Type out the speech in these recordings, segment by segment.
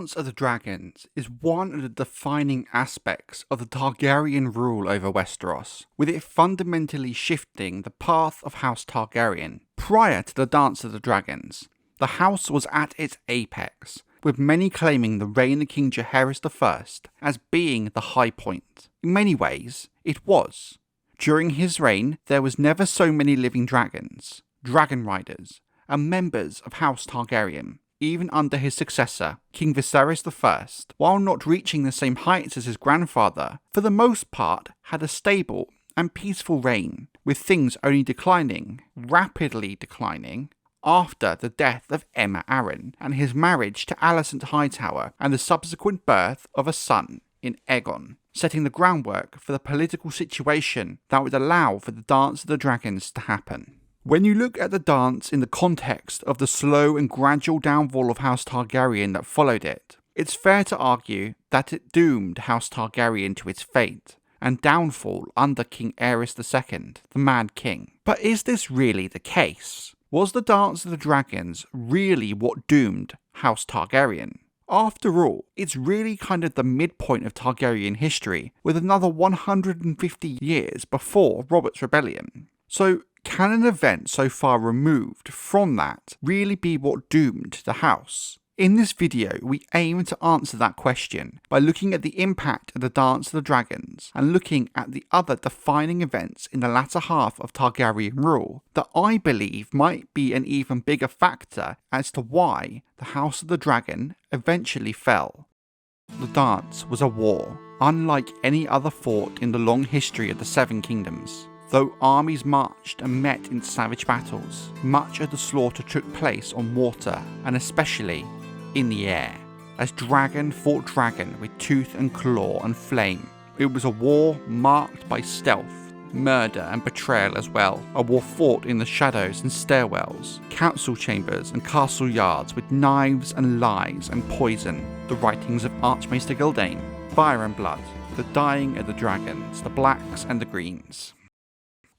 Dance of the Dragons is one of the defining aspects of the Targaryen rule over Westeros, with it fundamentally shifting the path of House Targaryen. Prior to the Dance of the Dragons, the house was at its apex, with many claiming the reign of King Aerys I as being the high point. In many ways, it was. During his reign, there was never so many living dragons, dragon riders, and members of House Targaryen. Even under his successor, King Viserys I, while not reaching the same heights as his grandfather, for the most part had a stable and peaceful reign, with things only declining, rapidly declining, after the death of Aemma Arryn and his marriage to Alicent Hightower and the subsequent birth of a son in Aegon, setting the groundwork for the political situation that would allow for the Dance of the Dragons to happen. When you look at the dance in the context of the slow and gradual downfall of House Targaryen that followed it, it's fair to argue that it doomed House Targaryen to its fate and downfall under King Aerys II, the Mad King. But is this really the case? Was the Dance of the Dragons really what doomed House Targaryen? After all, it's really kind of the midpoint of Targaryen history, with another 150 years before Robert's Rebellion. So, can an event so far removed from that really be what doomed the house? In this video, we aim to answer that question by looking at the impact of the Dance of the Dragons and looking at the other defining events in the latter half of Targaryen rule that I believe might be an even bigger factor as to why the House of the Dragon eventually fell. The dance was a war, unlike any other fought in the long history of the Seven Kingdoms. Though armies marched and met in savage battles, much of the slaughter took place on water and especially in the air, as dragon fought dragon with tooth and claw and flame. It was a war marked by stealth, murder and betrayal as well, a war fought in the shadows and stairwells, council chambers and castle yards with knives and lies and poison, the writings of Archmaester Gildane, fire and blood, the dying of the dragons, the blacks and the greens.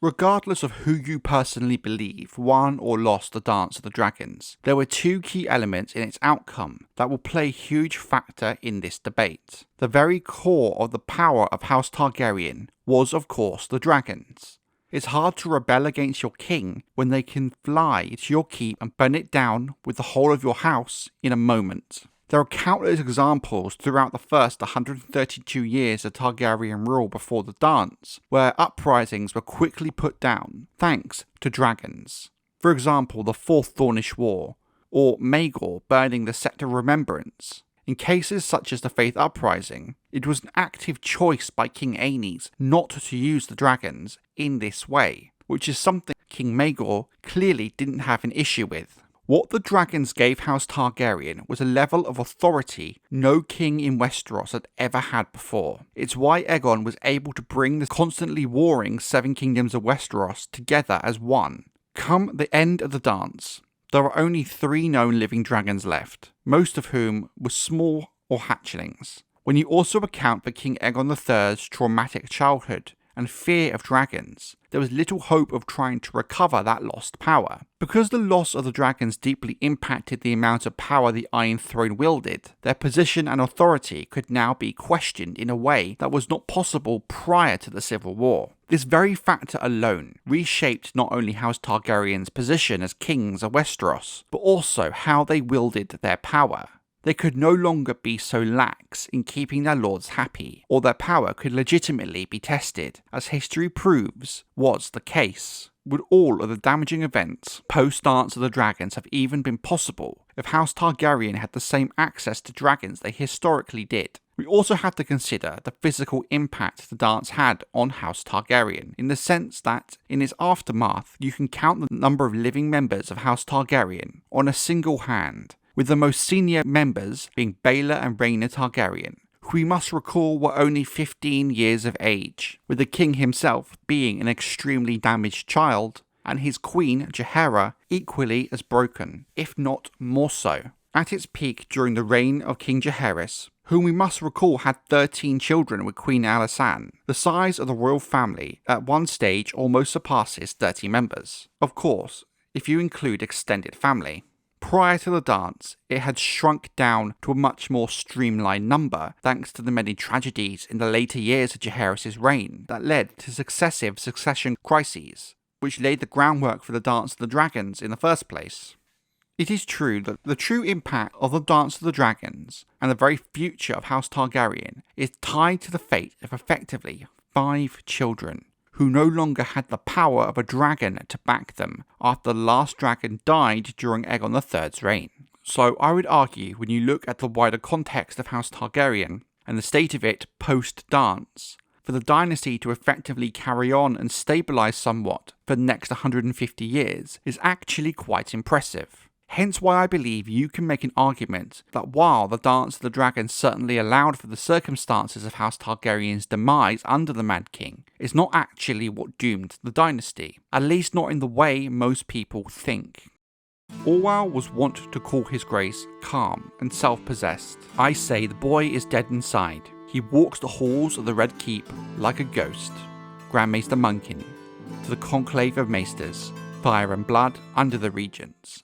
Regardless of who you personally believe won or lost the Dance of the Dragons, there were two key elements in its outcome that will play a huge factor in this debate. The very core of the power of House Targaryen was, of course, the dragons. It's hard to rebel against your king when they can fly to your keep and burn it down with the whole of your house in a moment. There are countless examples throughout the first 132 years of Targaryen rule before the dance, where uprisings were quickly put down, thanks to dragons. For example, the Fourth Dornish War, or Maegor burning the Scepter of Remembrance. In cases such as the Faith Uprising, it was an active choice by King Aerys not to use the dragons in this way, which is something King Maegor clearly didn't have an issue with. What the dragons gave House Targaryen was a level of authority no king in Westeros had ever had before. It's why Aegon was able to bring the constantly warring Seven Kingdoms of Westeros together as one. Come the end of the dance, there are only 3 known living dragons left, most of whom were small or hatchlings. When you also account for King Aegon III's traumatic childhood and fear of dragons, there was little hope of trying to recover that lost power. Because the loss of the dragons deeply impacted the amount of power the Iron Throne wielded, their position and authority could now be questioned in a way that was not possible prior to the Civil War. This very factor alone reshaped not only House Targaryen's position as kings of Westeros, but also how they wielded their power. They could no longer be so lax in keeping their lords happy, or their power could legitimately be tested, as history proves was the case. Would all of the damaging events post-Dance of the Dragons have even been possible if House Targaryen had the same access to dragons they historically did? We also have to consider the physical impact the dance had on House Targaryen, in the sense that, in its aftermath, you can count the number of living members of House Targaryen on a single hand, with the most senior members being Baelor and Rhaenyra Targaryen, who we must recall were only 15 years of age, with the king himself being an extremely damaged child, and his queen, Rhaenyra, equally as broken, if not more so. At its peak during the reign of King Aerys, whom we must recall had 13 children with Queen Alysanne, the size of the royal family at one stage almost surpasses 30 members. Of course, if you include extended family. Prior to the dance, it had shrunk down to a much more streamlined number thanks to the many tragedies in the later years of Jaehaerys' reign that led to successive succession crises, which laid the groundwork for the Dance of the Dragons in the first place. It is true that the true impact of the Dance of the Dragons and the very future of House Targaryen is tied to the fate of effectively 5 children who no longer had the power of a dragon to back them after the last dragon died during Aegon III's reign. So I would argue, when you look at the wider context of House Targaryen and the state of it post-dance, for the dynasty to effectively carry on and stabilise somewhat for the next 150 years is actually quite impressive. Hence why I believe you can make an argument that while the Dance of the Dragon certainly allowed for the circumstances of House Targaryen's demise under the Mad King, it's not actually what doomed the dynasty, at least not in the way most people think. Orwell was wont to call his grace calm and self-possessed. I say the boy is dead inside. He walks the halls of the Red Keep like a ghost. Grand Maester Munkin, to the conclave of maesters, fire and blood under the regents.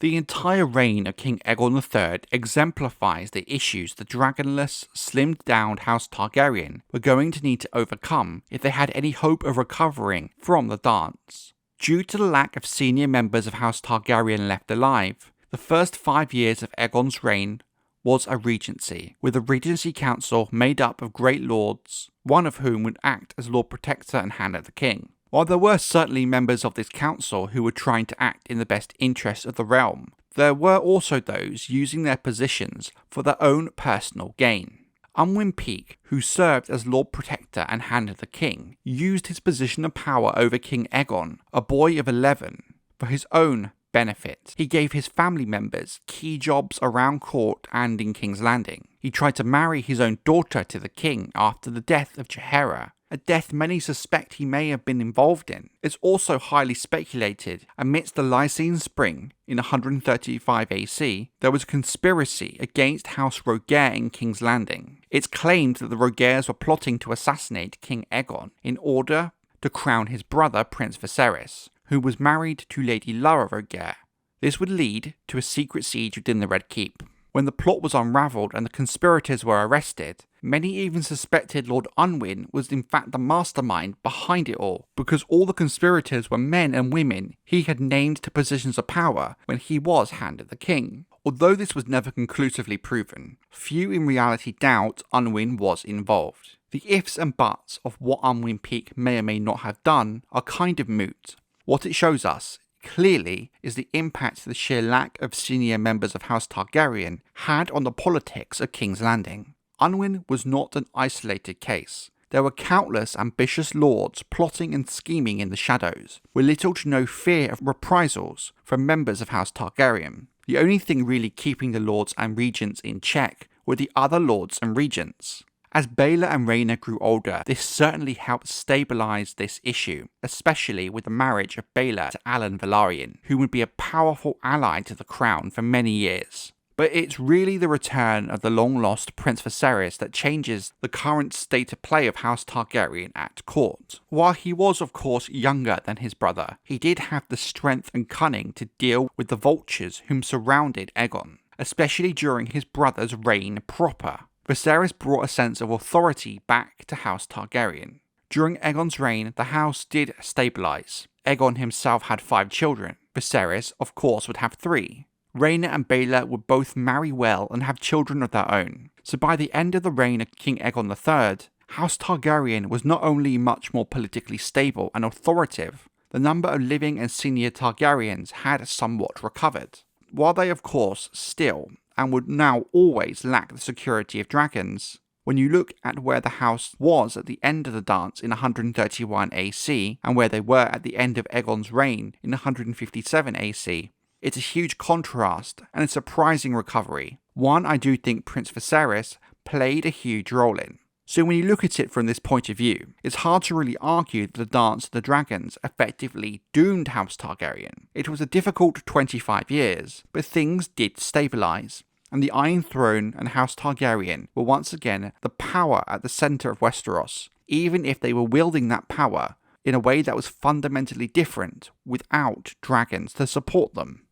The entire reign of King Aegon III exemplifies the issues the dragonless, slimmed-down House Targaryen were going to need to overcome if they had any hope of recovering from the dance. Due to the lack of senior members of House Targaryen left alive, the first 5 years of Aegon's reign was a regency, with a regency council made up of great lords, one of whom would act as Lord Protector and Hand of the King. While there were certainly members of this council who were trying to act in the best interests of the realm, there were also those using their positions for their own personal gain. Unwin Peake, who served as Lord Protector and Hand of the King, used his position of power over King Aegon, a boy of 11, for his own benefit. He gave his family members key jobs around court and in King's Landing. He tried to marry his own daughter to the king after the death of Jaehaera, a death many suspect he may have been involved in. It's also highly speculated, amidst the Lycian Spring in 135 AC, there was a conspiracy against House Rogaire in King's Landing. It's claimed that the Rogaires were plotting to assassinate King Aegon in order to crown his brother Prince Viserys, who was married to Lady Lara Rogaire. This would lead to a secret siege within the Red Keep. When the plot was unravelled and the conspirators were arrested, many even suspected Lord Unwin was in fact the mastermind behind it all, because all the conspirators were men and women he had named to positions of power when he was Hand of the King. Although this was never conclusively proven, few in reality doubt Unwin was involved. The ifs and buts of what Unwin Peake may or may not have done are kind of moot. What it shows us clearly is the impact the sheer lack of senior members of House Targaryen had on the politics of King's Landing. Unwin was not an isolated case. There were countless ambitious lords plotting and scheming in the shadows, with little to no fear of reprisals from members of House Targaryen. The only thing really keeping the lords and regents in check were the other lords and regents. As Baelor and Rhaenyra grew older, this certainly helped stabilise this issue, especially with the marriage of Baelor to Alan Velaryon, who would be a powerful ally to the crown for many years. But it's really the return of the long-lost Prince Viserys that changes the current state of play of House Targaryen at court. While he was of course younger than his brother, he did have the strength and cunning to deal with the vultures whom surrounded Aegon, especially during his brother's reign proper. Viserys brought a sense of authority back to House Targaryen. During Aegon's reign, the house did stabilise. Aegon himself had 5 children. Viserys, of course, would have 3. Rhaenyra and Baelor would both marry well and have children of their own. So by the end of the reign of King Aegon III, House Targaryen was not only much more politically stable and authoritative, the number of living and senior Targaryens had somewhat recovered. While they of course still and would now always lack the security of dragons, when you look at where the house was at the end of the dance in 131 AC and where they were at the end of Aegon's reign in 157 AC, it's a huge contrast and a surprising recovery, one I do think Prince Viserys played a huge role in. So when you look at it from this point of view, it's hard to really argue that the Dance of the Dragons effectively doomed House Targaryen. It was a difficult 25 years, but things did stabilise, and the Iron Throne and House Targaryen were once again the power at the centre of Westeros, even if they were wielding that power in a way that was fundamentally different without dragons to support them.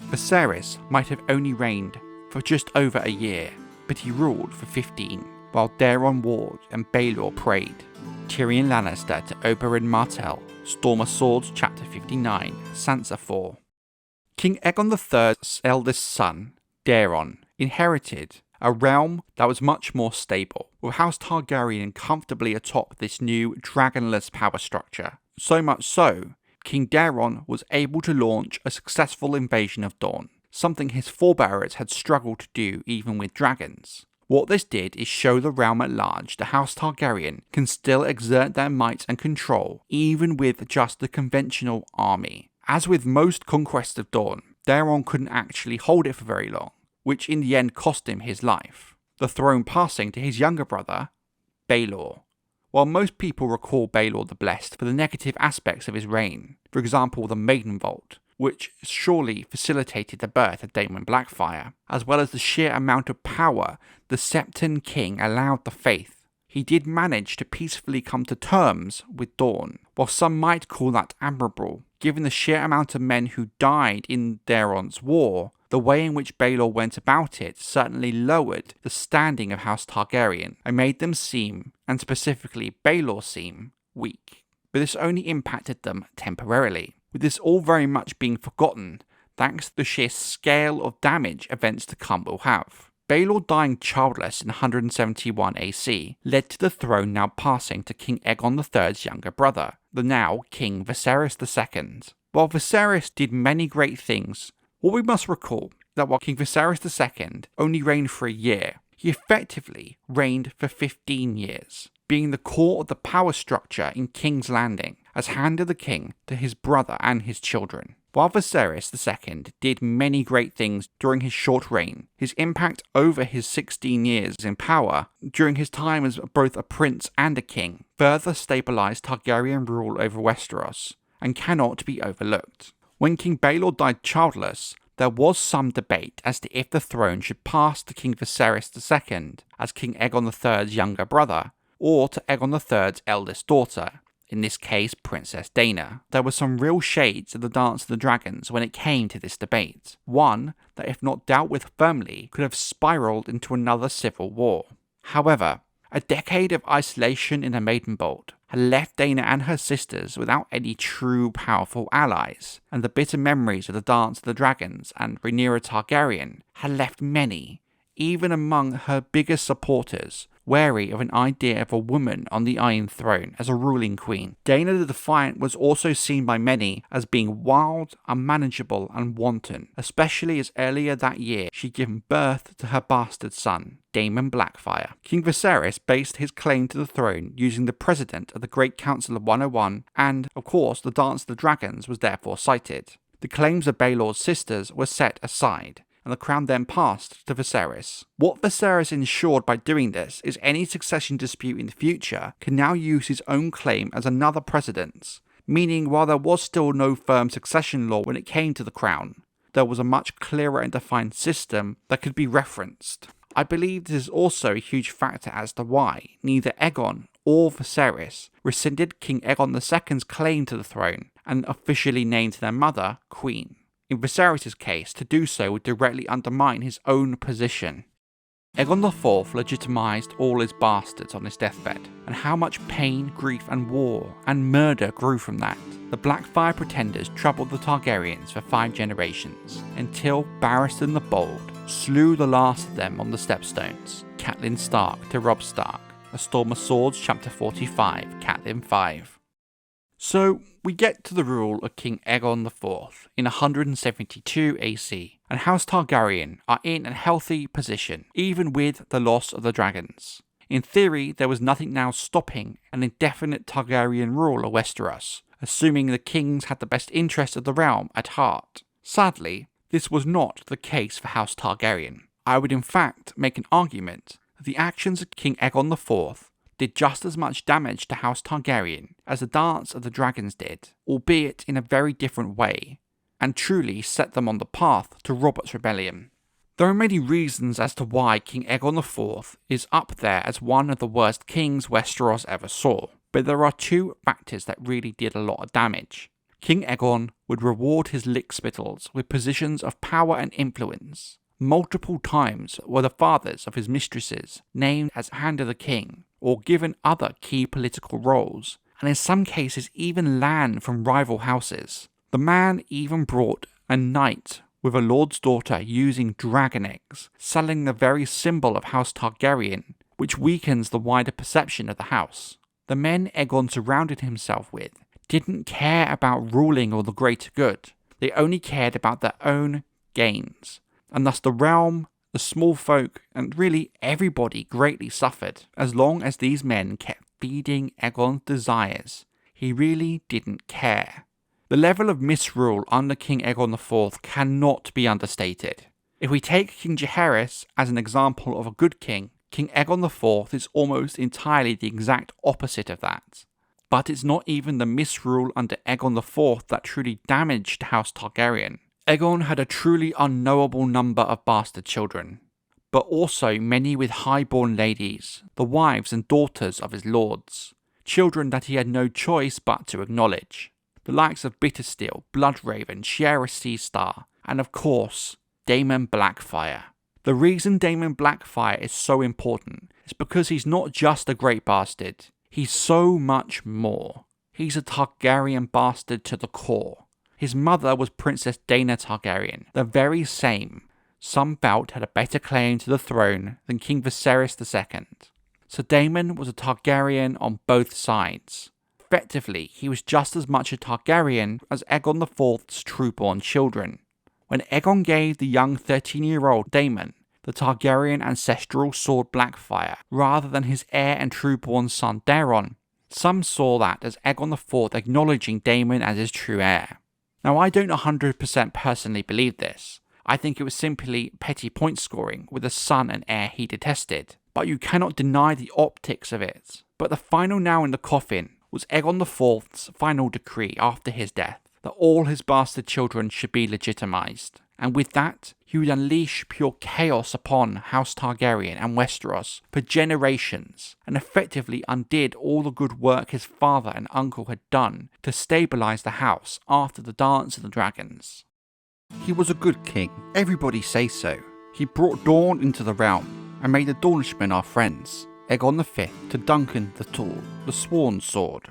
Viserys might have only reigned for just over a year, but he ruled for 15, while Daemon warred and Baelor prayed. Tyrion Lannister to Oberyn Martell, Storm of Swords Chapter 59, Sansa 4. King Aegon III's eldest son, Daemon, inherited a realm that was much more stable, with House Targaryen comfortably atop this new dragonless power structure. So much so, King Daemon was able to launch a successful invasion of Dorne, something his forebears had struggled to do even with dragons. What this did is show the realm at large that House Targaryen can still exert their might and control even with just the conventional army. As with most conquests of Dorne, Daemon couldn't actually hold it for very long, which in the end cost him his life, the throne passing to his younger brother, Baelor. While most people recall Baelor the Blessed for the negative aspects of his reign, for example the Maiden Vault, which surely facilitated the birth of Daemon Blackfyre, as well as the sheer amount of power the Septon King allowed the Faith, he did manage to peacefully come to terms with Dorne. While some might call that admirable, given the sheer amount of men who died in Daemon's war, the way in which Baelor went about it certainly lowered the standing of House Targaryen and made them seem, and specifically Baelor seem, weak. But this only impacted them temporarily, with this all very much being forgotten thanks to the sheer scale of damage events to come will have. Baelor dying childless in 171 AC led to the throne now passing to King Aegon III's younger brother, the now King Viserys II. While Viserys did many great things, what we must recall that while King Viserys II only reigned for a year, he effectively reigned for 15 years, being the core of the power structure in King's Landing, as hand of the king to his brother and his children. While Viserys II did many great things during his short reign, his impact over his 16 years in power, during his time as both a prince and a king, further stabilised Targaryen rule over Westeros, and cannot be overlooked. When King Baelor died childless, there was some debate as to if the throne should pass to King Viserys II as King Aegon III's younger brother, or to Aegon III's eldest daughter, in this case Princess Daena. There were some real shades of the Dance of the Dragons when it came to this debate, one that if not dealt with firmly could have spiralled into another civil war. However, a decade of isolation in the Maiden Vault had left Daena and her sisters without any true powerful allies, and the bitter memories of the Dance of the Dragons and Rhaenyra Targaryen had left many, even among her biggest supporters, wary of an idea of a woman on the Iron Throne as a ruling queen. Daena the Defiant was also seen by many as being wild, unmanageable and wanton, especially as earlier that year she'd given birth to her bastard son, Daemon Blackfyre. King Viserys based his claim to the throne using the precedent of the Great Council of 101, and, of course, the Dance of the Dragons was therefore cited. The claims of Baelor's sisters were set aside, and the crown then passed to Viserys. What Viserys ensured by doing this is any succession dispute in the future can now use his own claim as another precedence, meaning while there was still no firm succession law when it came to the crown, there was a much clearer and defined system that could be referenced. I believe this is also a huge factor as to why neither Aegon or Viserys rescinded King Aegon II's claim to the throne and officially named their mother Queen. In Viserys' case, to do so would directly undermine his own position. Aegon IV legitimised all his bastards on his deathbed, and how much pain, grief and war and murder grew from that. The Blackfyre pretenders troubled the Targaryens for 5 generations, until Barristan the Bold slew the last of them on the Stepstones, Catelyn Stark to Robb Stark, A Storm of Swords Chapter 45, Catelyn 5. So, we get to the rule of King Aegon IV in 172 AC, and House Targaryen are in a healthy position, even with the loss of the dragons. In theory, there was nothing now stopping an indefinite Targaryen rule of Westeros, assuming the kings had the best interest of the realm at heart. Sadly, this was not the case for House Targaryen. I would in fact make an argument that the actions of King Aegon IV did just as much damage to House Targaryen as the Dance of the Dragons did, albeit in a very different way, and truly set them on the path to Robert's Rebellion. There are many reasons as to why King Aegon IV is up there as one of the worst kings Westeros ever saw, but there are 2 factors that really did a lot of damage. King Aegon would reward his lickspittles with positions of power and influence. Multiple times were the fathers of his mistresses named as Hand of the King, or given other key political roles, and in some cases even land from rival houses. The man even brought a knight with a lord's daughter using dragon eggs, selling the very symbol of House Targaryen, which weakens the wider perception of the house. The men Aegon surrounded himself with didn't care about ruling or the greater good. They only cared about their own gains, and thus the realm, the small folk, and really everybody greatly suffered. As long as these men kept feeding Aegon's desires, he really didn't care. The level of misrule under King Aegon IV cannot be understated. If we take King Jaehaerys as an example of a good king, King Aegon IV is almost entirely the exact opposite of that. But it's not even the misrule under Aegon IV that truly damaged House Targaryen. Aegon had a truly unknowable number of bastard children, but also many with high-born ladies, the wives and daughters of his lords, children that he had no choice but to acknowledge. The likes of Bittersteel, Bloodraven, Shiera Seastar, and of course, Daemon Blackfyre. The reason Daemon Blackfyre is so important is because he's not just a great bastard, he's so much more. He's a Targaryen bastard to the core. His mother was Princess Rhaenyra Targaryen, the very same some felt had a better claim to the throne than King Viserys II. So Daemon was a Targaryen on both sides. Effectively, he was just as much a Targaryen as Aegon IV's true-born children. When Aegon gave the young 13-year-old Daemon the Targaryen ancestral sword Blackfyre, rather than his heir and true-born son Daeron, some saw that as Aegon IV acknowledging Daemon as his true heir. Now, I don't 100% personally believe this. I think it was simply petty point scoring with a son and heir he detested. But you cannot deny the optics of it. But the final nail in the coffin was Aegon IV's final decree after his death, that all his bastard children should be legitimised. And with that, he would unleash pure chaos upon House Targaryen and Westeros for generations, and effectively undid all the good work his father and uncle had done to stabilise the house after the Dance of the Dragons. He was a good king, everybody say so. He brought Dawn into the realm, and made the Dornishmen our friends. Aegon V to Duncan the Tall, the Sworn Sword.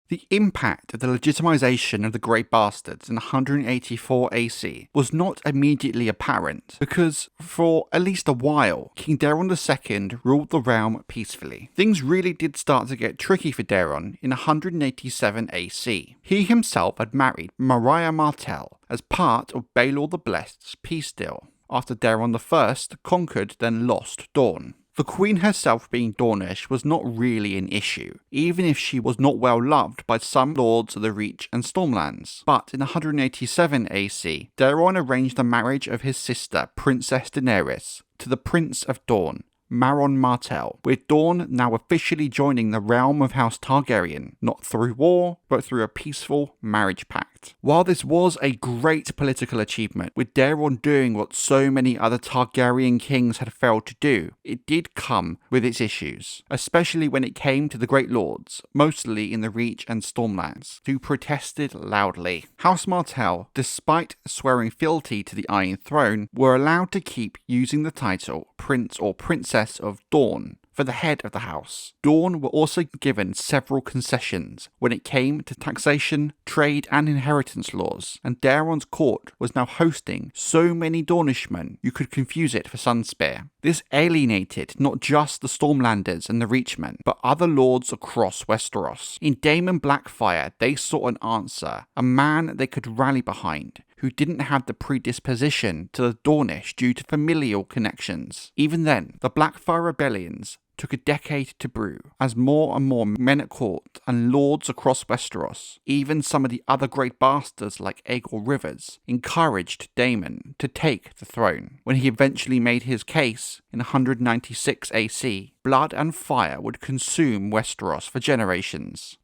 The impact of the legitimisation of the Great Bastards in 184 AC was not immediately apparent, because for at least a while, King Daemon II ruled the realm peacefully. Things really did start to get tricky for Daemon in 187 AC. He himself had married Rhaenyra Martell as part of Baelor the Blessed's peace deal, after Daemon I conquered then lost Dorne. The Queen herself being Dornish was not really an issue, even if she was not well loved by some lords of the Reach and Stormlands. But in 187 AC, Daemon arranged the marriage of his sister, Princess Daenerys, to the Prince of Dorne, Maron Martell, with Dorne now officially joining the realm of House Targaryen, not through war, but through a peaceful marriage pact. While this was a great political achievement, with Daemon doing what so many other Targaryen kings had failed to do, it did come with its issues, especially when it came to the Great Lords, mostly in the Reach and Stormlands, who protested loudly. House Martell, despite swearing fealty to the Iron Throne, were allowed to keep using the title Prince or Princess of Dorne for the head of the house. Dorne were also given several concessions when it came to taxation, trade and inheritance laws, and Daemon's court was now hosting so many Dornishmen you could confuse it for Sunspear. This alienated not just the Stormlanders and the Reachmen, but other lords across Westeros. In Daemon Blackfyre, they sought an answer, a man they could rally behind, who didn't have the predisposition to the Dornish due to familial connections. Even then, the Blackfyre Rebellions took a decade to brew, as more and more men at court and lords across Westeros, even some of the other great bastards like Aegon Rivers, encouraged Daemon to take the throne. When he eventually made his case in 196 AC, blood and fire would consume Westeros for generations.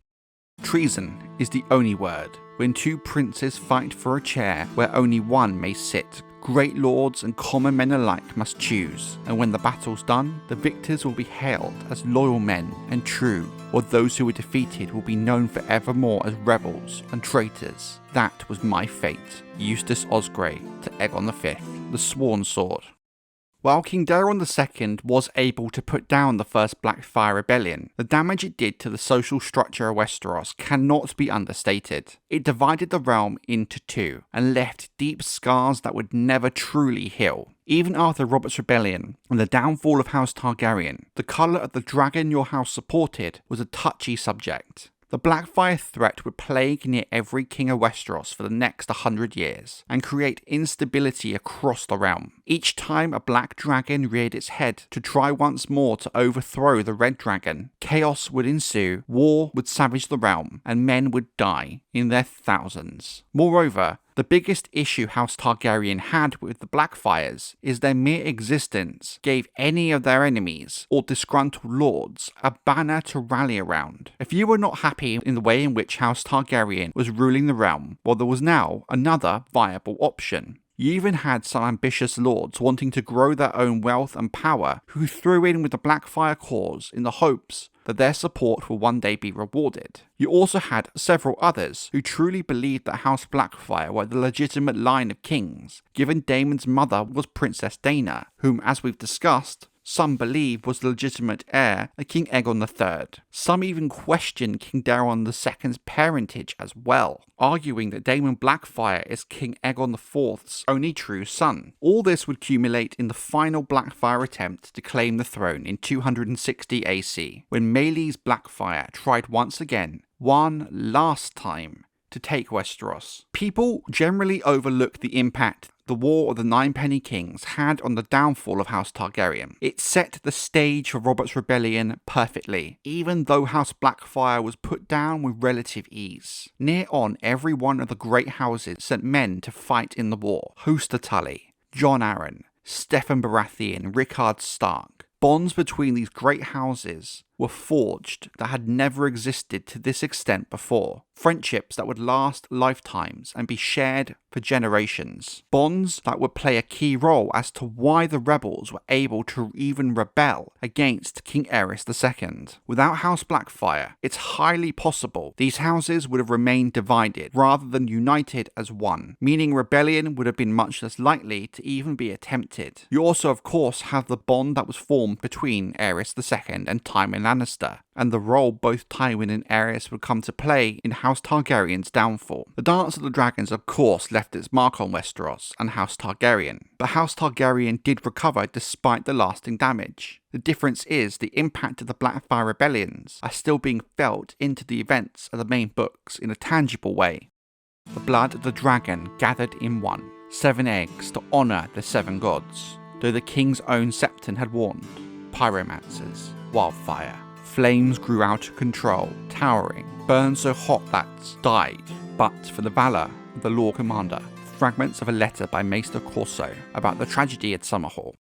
Treason is the only word when two princes fight for a chair where only one may sit, Great lords and common men alike must choose, and when the battle's done, the victors will be hailed as loyal men and true, or those who were defeated will be known forevermore as rebels and traitors. That was my fate. Eustace Osgrey to Aegon V, the Sworn Sword. While King Daemon II was able to put down the first Blackfyre Rebellion, the damage it did to the social structure of Westeros cannot be understated. It divided the realm into two, and left deep scars that would never truly heal. Even after Robert's Rebellion and the downfall of House Targaryen, the colour of the dragon your house supported was a touchy subject. The Blackfyre threat would plague near every king of Westeros for the next 100 years, and create instability across the realm. Each time a black dragon reared its head to try once more to overthrow the red dragon, chaos would ensue, war would savage the realm, and men would die in their thousands. Moreover, the biggest issue House Targaryen had with the Blackfyres is their mere existence gave any of their enemies or disgruntled lords a banner to rally around. If you were not happy in the way in which House Targaryen was ruling the realm, well, there was now another viable option. You even had some ambitious lords wanting to grow their own wealth and power who threw in with the Blackfyre cause in the hopes that their support will one day be rewarded. You also had several others who truly believed that House Blackfyre were the legitimate line of kings, given Daemon's mother was Princess Dana, whom, as we've discussed, some believe was the legitimate heir of King Aegon III. Some even question King Daemon II's parentage as well, arguing that Daemon Blackfyre is King Aegon IV's only true son. All this would culminate in the final Blackfyre attempt to claim the throne in 260 AC, when Maelys Blackfyre tried once again, one last time, to take Westeros. People generally overlook the impact the War of the Ninepenny Kings had on the downfall of House Targaryen. It set the stage for Robert's Rebellion perfectly, even though House Blackfyre was put down with relative ease. Near on, every one of the great houses sent men to fight in the war. Hoster Tully, Jon Arryn, Steffon Baratheon, Rickard Stark. Bonds between these great houses were forged that had never existed to this extent before. Friendships that would last lifetimes and be shared for generations. Bonds that would play a key role as to why the rebels were able to even rebel against King Aerys II. Without House Blackfyre, it's highly possible these houses would have remained divided rather than united as one, meaning rebellion would have been much less likely to even be attempted. You also, of course, have the bond that was formed between Aerys II and Tywin Lannister, and the role both Tywin and Aerys would come to play in House Targaryen's downfall. The Dance of the Dragons, of course, left its mark on Westeros and House Targaryen, but House Targaryen did recover despite the lasting damage. The difference is the impact of the Blackfyre Rebellions are still being felt into the events of the main books in a tangible way. The blood of the dragon gathered in one, 7 eggs to honour the 7 gods, though the king's own septon had warned. Pyromancers, wildfire, flames grew out of control, towering, burned so hot that died, but for the valour of the Lord Commander. Fragments of a letter by Maester Corso about the tragedy at Summerhall.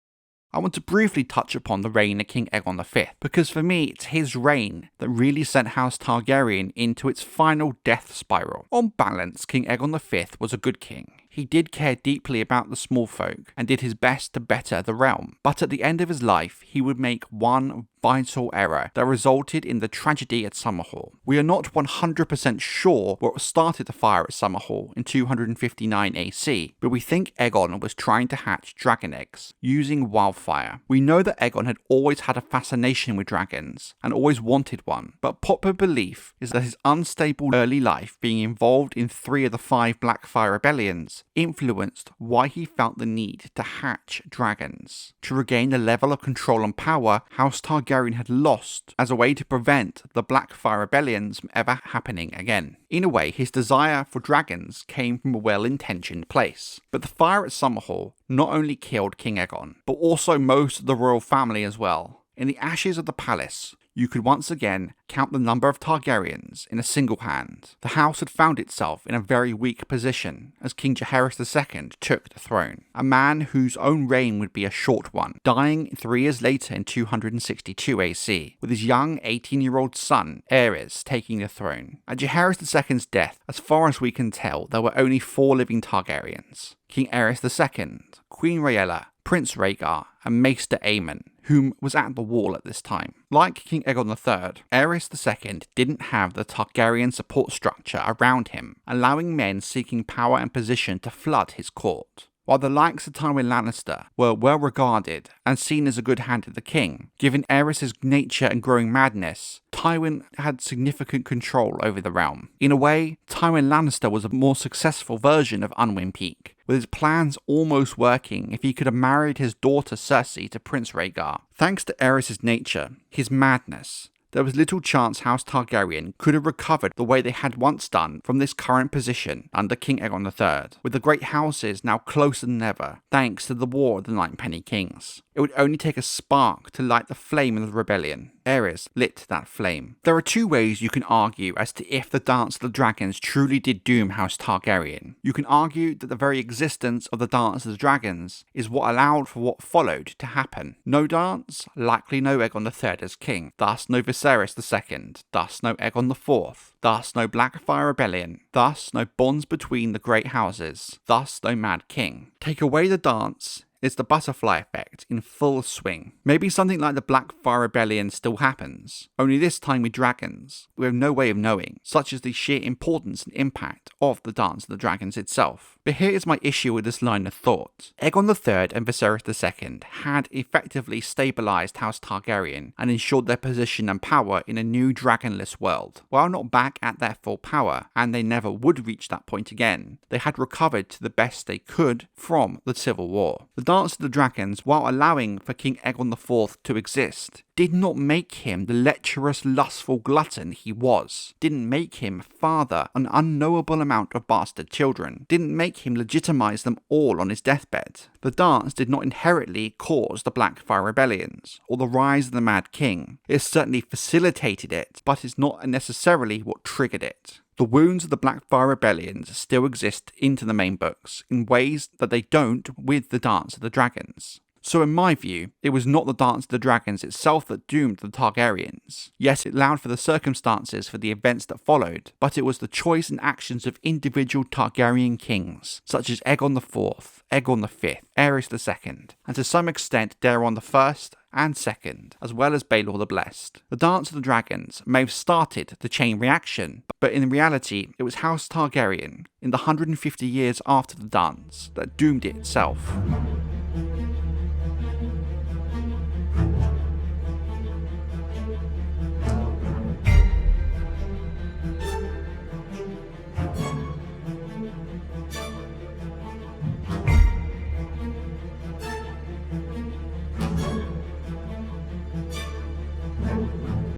I want to briefly touch upon the reign of King Aegon V, because for me it's his reign that really sent House Targaryen into its final death spiral. On balance, King Aegon V was a good king. He did care deeply about the small folk and did his best to better the realm, but at the end of his life he would make one vital error that resulted in the tragedy at Summerhall. We are not 100% sure what started the fire at Summerhall in 259 AC, but we think Aegon was trying to hatch dragon eggs using wildfire. We know that Aegon had always had a fascination with dragons and always wanted one, but popular belief is that his unstable early life being involved in 3 of the 5 Blackfyre Rebellions influenced why he felt the need to hatch dragons. To regain the level of control and power House Targaryen had lost as a way to prevent the Blackfyre Rebellions from ever happening again. In a way, his desire for dragons came from a well-intentioned place. But the fire at Summerhall not only killed King Aegon, but also most of the royal family as well. In the ashes of the palace, you could once again count the number of Targaryens in a single hand. The house had found itself in a very weak position as King Aerys II took the throne, a man whose own reign would be a short one, dying 3 years later in 262 AC, with his young 18-year-old son, Aerys, taking the throne. At Aerys II's death, as far as we can tell, there were only 4 living Targaryens: King Aerys II, Queen Rhaenyra, Prince Rhaegar, and Maester Aemon, whom was at the wall at this time. Like King Aegon III, Aerys II didn't have the Targaryen support structure around him, allowing men seeking power and position to flood his court. While the likes of Tywin Lannister were well regarded and seen as a good hand at the king, given Aerys' nature and growing madness, Tywin had significant control over the realm. In a way, Tywin Lannister was a more successful version of Unwin Peak, with his plans almost working if he could have married his daughter Cersei to Prince Rhaegar. Thanks to Aerys' nature, his madness, there was little chance House Targaryen could have recovered the way they had once done from this current position under King Aegon III, with the great houses now closer than ever, thanks to the War of the Ninepenny Kings. It would only take a spark to light the flame of the rebellion. Aerys lit that flame. There are 2 ways you can argue as to if the Dance of the Dragons truly did doom House Targaryen. You can argue that the very existence of the Dance of the Dragons is what allowed for what followed to happen. No dance, likely no Aegon III as king, thus no Viserys II, thus no Aegon IV, thus no Blackfyre Rebellion, thus no bonds between the great houses, thus no Mad King. Take away the dance, it's the butterfly effect in full swing. Maybe something like the Blackfyre Rebellion still happens, only this time with dragons. We have no way of knowing, such as the sheer importance and impact of the Dance of the Dragons itself. But here is my issue with this line of thought. Aegon III and Viserys II had effectively stabilised House Targaryen and ensured their position and power in a new dragonless world. While not back at their full power, and they never would reach that point again, they had recovered to the best they could from the Civil War. The Dance of the Dragons, while allowing for King Aegon IV to exist, did not make him the lecherous, lustful glutton he was, didn't make him father an unknowable amount of bastard children, didn't make him legitimize them all on his deathbed. The dance did not inherently cause the Blackfyre Rebellions, or the rise of the Mad King. It certainly facilitated it, but is not necessarily what triggered it. The wounds of the Blackfyre Rebellions still exist into the main books, in ways that they don't with the Dance of the Dragons. So in my view, it was not the Dance of the Dragons itself that doomed the Targaryens. Yes, it allowed for the circumstances for the events that followed, but it was the choice and actions of individual Targaryen kings, such as Aegon IV, Aegon V, Aerys II, and to some extent Daemon I and II, as well as Baelor the Blessed. The Dance of the Dragons may have started the chain reaction, but in reality it was House Targaryen, in the 150 years after the dance, that doomed it itself.